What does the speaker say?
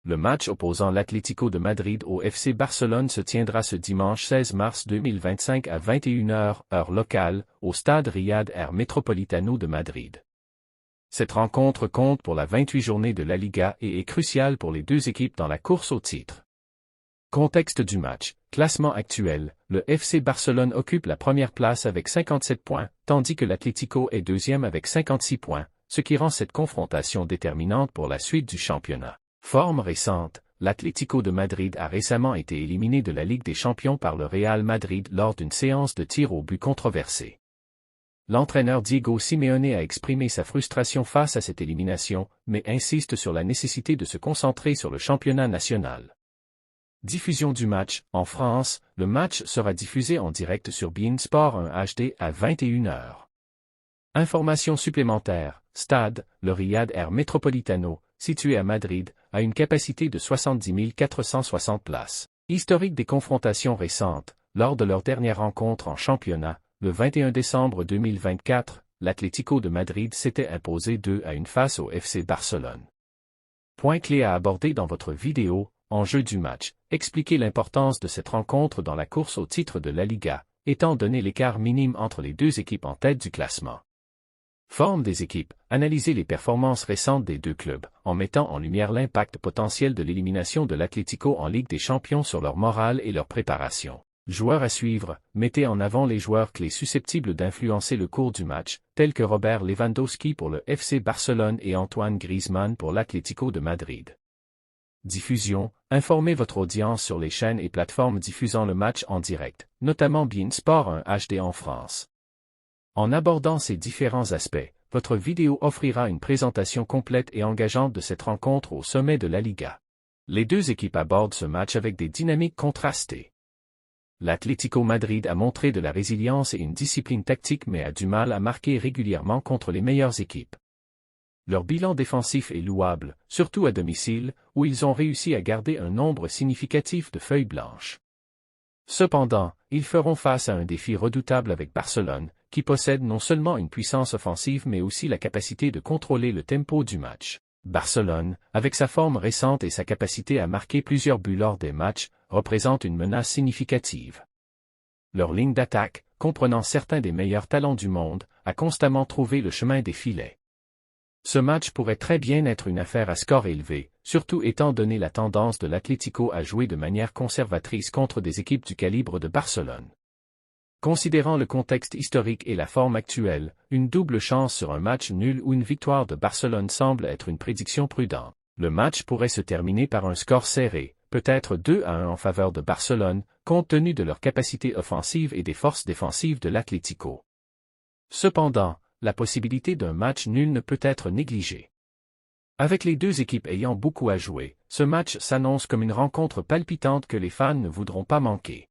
Le match opposant l'Atlético de Madrid au FC Barcelone se tiendra ce dimanche 16 mars 2025 à 21h, heure locale, au stade Riyad Air Metropolitano de Madrid. Cette rencontre compte pour la 28e journée de la Liga et est cruciale pour les deux équipes dans la course au titre. Contexte du match. Classement actuel. Le FC Barcelone occupe la première place avec 57 points, tandis que l'Atlético est deuxième avec 56 points, ce qui rend cette confrontation déterminante pour la suite du championnat. Forme récente. L'Atlético de Madrid a récemment été éliminé de la Ligue des Champions par le Real Madrid lors d'une séance de tirs au but controversée. L'entraîneur Diego Simeone a exprimé sa frustration face à cette élimination, mais insiste sur la nécessité de se concentrer sur le championnat national. Diffusion du match. En France, le match sera diffusé en direct sur beIN Sport 1 HD à 21h. Informations supplémentaires. Stade, le Riyad Air Metropolitano, situé à Madrid, a une capacité de 70 460 places. Historique des confrontations récentes. Lors de leur dernière rencontre en championnat, le 21 décembre 2024, l'Atlético de Madrid s'était imposé 2-1 face au FC Barcelone. Point clé à aborder dans votre vidéo. Enjeu du match. Expliquez l'importance de cette rencontre dans la course au titre de la Liga, étant donné l'écart minime entre les deux équipes en tête du classement. Forme des équipes. Analysez les performances récentes des deux clubs, en mettant en lumière l'impact potentiel de l'élimination de l'Atlético en Ligue des Champions sur leur morale et leur préparation. Joueurs à suivre. Mettez en avant les joueurs clés susceptibles d'influencer le cours du match, tels que Robert Lewandowski pour le FC Barcelone et Antoine Griezmann pour l'Atlético de Madrid. Diffusion. Informez votre audience sur les chaînes et plateformes diffusant le match en direct, notamment beIN Sport 1 HD en France. En abordant ces différents aspects, votre vidéo offrira une présentation complète et engageante de cette rencontre au sommet de la Liga. Les deux équipes abordent ce match avec des dynamiques contrastées. L'Atlético Madrid a montré de la résilience et une discipline tactique mais a du mal à marquer régulièrement contre les meilleures équipes. Leur bilan défensif est louable, surtout à domicile, où ils ont réussi à garder un nombre significatif de feuilles blanches. Cependant, ils feront face à un défi redoutable avec Barcelone, qui possède non seulement une puissance offensive mais aussi la capacité de contrôler le tempo du match. Barcelone, avec sa forme récente et sa capacité à marquer plusieurs buts lors des matchs, représente une menace significative. Leur ligne d'attaque, comprenant certains des meilleurs talents du monde, a constamment trouvé le chemin des filets. Ce match pourrait très bien être une affaire à score élevé, surtout étant donné la tendance de l'Atlético à jouer de manière conservatrice contre des équipes du calibre de Barcelone. Considérant le contexte historique et la forme actuelle, une double chance sur un match nul ou une victoire de Barcelone semble être une prédiction prudente. Le match pourrait se terminer par un score serré, peut-être 2-1 en faveur de Barcelone, compte tenu de leur capacité offensive et des forces défensives de l'Atlético. Cependant, la possibilité d'un match nul ne peut être négligée. Avec les deux équipes ayant beaucoup à jouer, ce match s'annonce comme une rencontre palpitante que les fans ne voudront pas manquer.